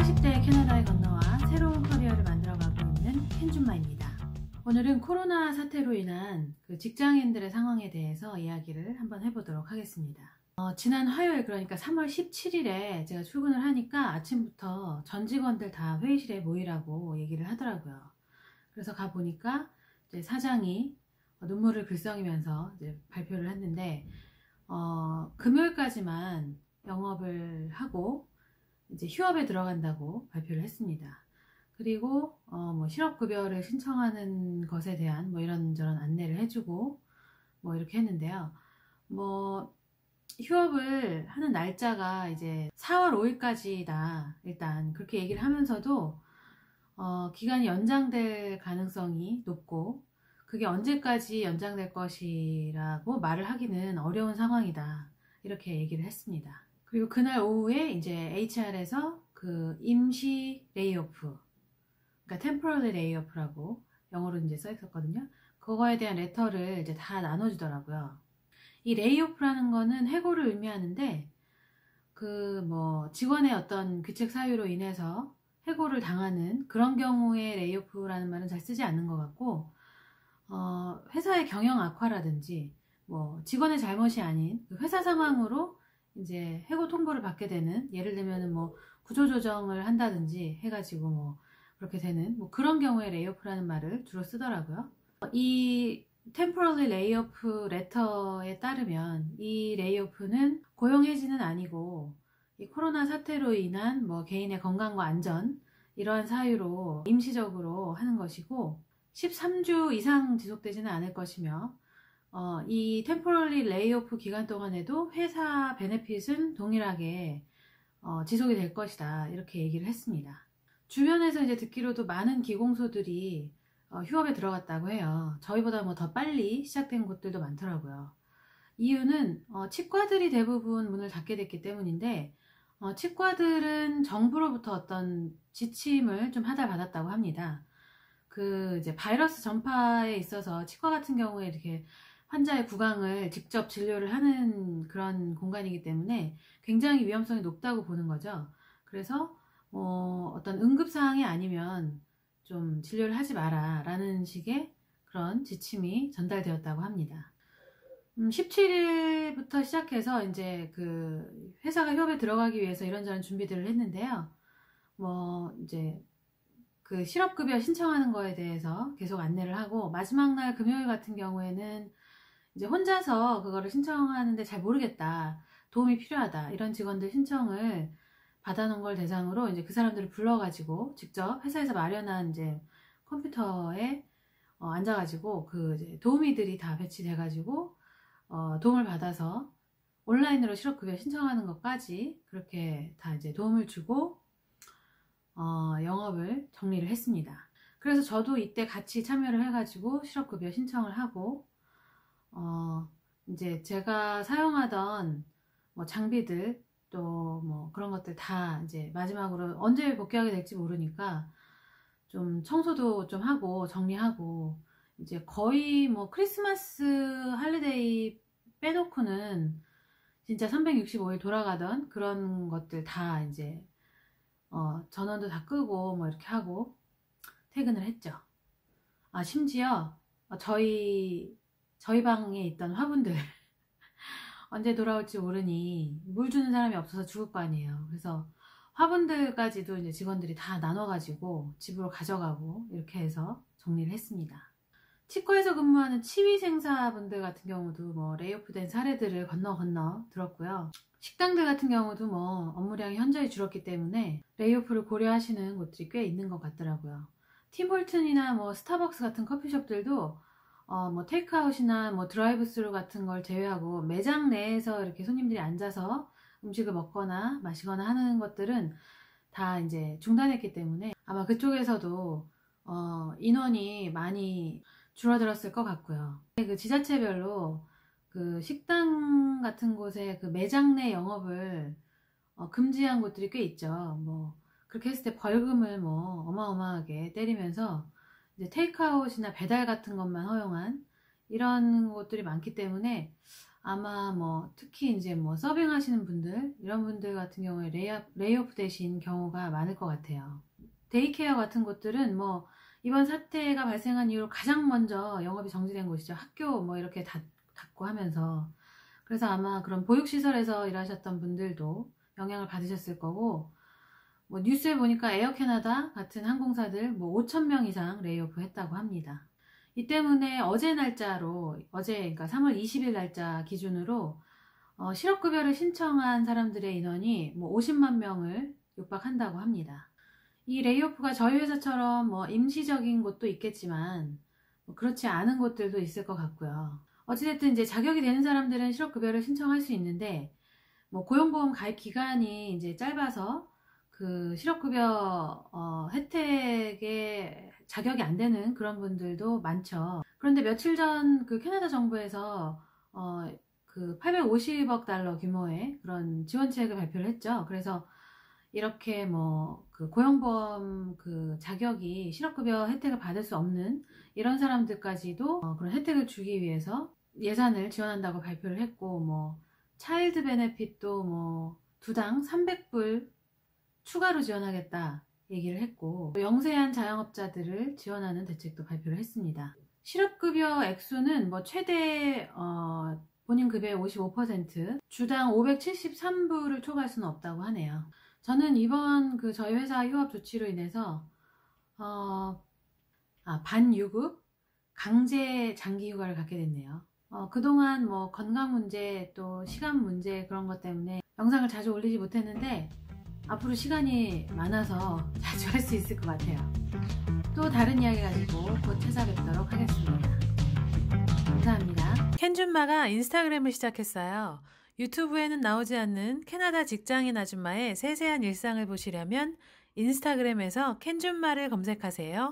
40대 캐나다에 건너와 새로운 커리어를 만들어가고 있는 켄준마입니다. 오늘은 코로나 사태로 인한 직장인들의 상황에 대해서 이야기를 한번 해보도록 하겠습니다. 지난 화요일, 그러니까 3월 17일에 제가 출근을 하니까 아침부터 전 직원들 다 회의실에 모이라고 얘기를 하더라고요. 그래서 가보니까 이제 사장이 눈물을 글썽이면서 이제 발표를 했는데, 금요일까지만 영업을 하고 이제 휴업에 들어간다고 발표를 했습니다. 그리고 실업급여를 신청하는 것에 대한 이런저런 안내를 해주고 이렇게 했는데요. 휴업을 하는 날짜가 이제 4월 5일까지다 일단 그렇게 얘기를 하면서도 기간이 연장될 가능성이 높고 그게 언제까지 연장될 것이라고 말을 하기는 어려운 상황이다 이렇게 얘기를 했습니다. 그리고 그날 오후에 이제 HR에서 그 임시 레이오프, 그러니까 temporary layoff라고 영어로 이제 써 있었거든요. 그거에 대한 레터를 이제 다 나눠주더라고요. 이 레이오프라는 거는 해고를 의미하는데, 직원의 어떤 귀책 사유로 인해서 해고를 당하는 그런 경우에 레이오프라는 말은 잘 쓰지 않는 것 같고, 회사의 경영 악화라든지, 직원의 잘못이 아닌 회사 상황으로 이제 해고 통보를 받게 되는, 예를 들면 구조조정을 한다든지 해가지고 그렇게 되는 그런 경우에 레이오프라는 말을 주로 쓰더라고요. 이 temporary layoff letter에 따르면 이 레이오프는 고용 해지는 아니고 이 코로나 사태로 인한 개인의 건강과 안전 이러한 사유로 임시적으로 하는 것이고 13주 이상 지속되지는 않을 것이며 이 temporary layoff 기간 동안에도 회사 베네핏은 동일하게 지속이 될 것이다 이렇게 얘기를 했습니다. 주변에서 이제 듣기로도 많은 기공소들이 휴업에 들어갔다고 해요. 저희보다 더 빨리 시작된 곳들도 많더라고요. 이유는 치과들이 대부분 문을 닫게 됐기 때문인데, 치과들은 정부로부터 어떤 지침을 좀 하달받았다고 합니다. 이제 바이러스 전파에 있어서 치과 같은 경우에 이렇게 환자의 구강을 직접 진료를 하는 그런 공간이기 때문에 굉장히 위험성이 높다고 보는 거죠. 그래서 어떤 응급사항이 아니면 좀 진료를 하지 마라 라는 식의 그런 지침이 전달되었다고 합니다. 17일부터 시작해서 이제 회사가 휴업에 들어가기 위해서 이런저런 준비들을 했는데요. 이제 실업급여 신청하는 거에 대해서 계속 안내를 하고, 마지막 날 금요일 같은 경우에는 이제 혼자서 그거를 신청하는데 잘 모르겠다, 도움이 필요하다 이런 직원들 신청을 받아놓은 걸 대상으로 이제 그 사람들을 불러가지고 직접 회사에서 마련한 이제 컴퓨터에 앉아가지고 이제 도우미들이 다 배치돼가지고 도움을 받아서 온라인으로 실업급여 신청하는 것까지 그렇게 다 이제 도움을 주고 영업을 정리를 했습니다. 그래서 저도 이때 같이 참여를 해가지고 실업급여 신청을 하고 이제 제가 사용하던 장비들 또 그런 것들 다 이제 마지막으로 언제 복귀하게 될지 모르니까 좀 청소도 좀 하고 정리하고, 이제 거의 크리스마스 할리데이 빼놓고는 진짜 365일 돌아가던 그런 것들 다 이제 전원도 다 끄고 이렇게 하고 퇴근을 했죠. 심지어 저희 방에 있던 화분들 언제 돌아올지 모르니 물 주는 사람이 없어서 죽을 거 아니에요. 그래서 화분들까지도 이제 직원들이 다 나눠가지고 집으로 가져가고 이렇게 해서 정리를 했습니다. 치과에서 근무하는 치위생사분들 같은 경우도 레이오프 된 사례들을 건너 들었고요. 식당들 같은 경우도 업무량이 현저히 줄었기 때문에 레이오프를 고려하시는 곳들이 꽤 있는 것 같더라고요. 팀홀튼이나 스타벅스 같은 커피숍들도 테이크아웃이나 드라이브 스루 같은 걸 제외하고 매장 내에서 이렇게 손님들이 앉아서 음식을 먹거나 마시거나 하는 것들은 다 이제 중단했기 때문에 아마 그쪽에서도 인원이 많이 줄어들었을 것 같고요. 지자체별로 식당 같은 곳에 매장 내 영업을 금지한 곳들이 꽤 있죠. 그렇게 했을 때 벌금을 어마어마하게 때리면서 이제 테이크아웃이나 배달 같은 것만 허용한 이런 곳들이 많기 때문에 아마 뭐 특히 이제 뭐 서빙 하시는 분들, 이런 분들 같은 경우에 레이오프 되신 경우가 많을 것 같아요. 데이케어 같은 곳들은 뭐 이번 사태가 발생한 이후로 가장 먼저 영업이 정지된 곳이죠. 학교 뭐 이렇게 닫고 하면서. 그래서 아마 그런 보육시설에서 일하셨던 분들도 영향을 받으셨을 거고, 뭐 뉴스에 보니까 에어캐나다 같은 항공사들 뭐 5,000명 이상 레이오프 했다고 합니다. 이 때문에 어제 날짜로, 그러니까 3월 20일 날짜 기준으로 실업급여를 신청한 사람들의 인원이 뭐 50만 명을 육박한다고 합니다. 이 레이오프가 저희 회사처럼 뭐 임시적인 곳도 있겠지만 뭐 그렇지 않은 곳들도 있을 것 같고요. 어찌됐든 이제 자격이 되는 사람들은 실업급여를 신청할 수 있는데, 뭐 고용보험 가입 기간이 이제 짧아서 그 실업급여 혜택에 자격이 안 되는 그런 분들도 많죠. 그런데 며칠 전 그 캐나다 정부에서 그 850억 달러 규모의 그런 지원책을 발표를 했죠. 그래서 이렇게 뭐 그 고용보험 그 자격이 실업급여 혜택을 받을 수 없는 이런 사람들까지도 그런 혜택을 주기 위해서 예산을 지원한다고 발표를 했고, 뭐 차일드 베네핏도 뭐 두당 300불 추가로 지원하겠다 얘기를 했고, 또 영세한 자영업자들을 지원하는 대책도 발표를 했습니다. 실업급여 액수는 뭐 최대 본인 급여의 55%, 주당 573불을 초과할 수는 없다고 하네요. 저는 이번 그 저희 회사 휴업 조치로 인해서 반유급 강제 장기 휴가를 갖게 됐네요. 그동안 뭐 건강 문제 또 시간 문제 그런 것 때문에 영상을 자주 올리지 못했는데, 앞으로 시간이 많아서 자주 할 수 있을 것 같아요. 또 다른 이야기 가지고 곧 찾아뵙도록 하겠습니다. 감사합니다. 켄준마가 인스타그램을 시작했어요. 유튜브에는 나오지 않는 캐나다 직장인 아줌마의 세세한 일상을 보시려면 인스타그램에서 켄준마를 검색하세요.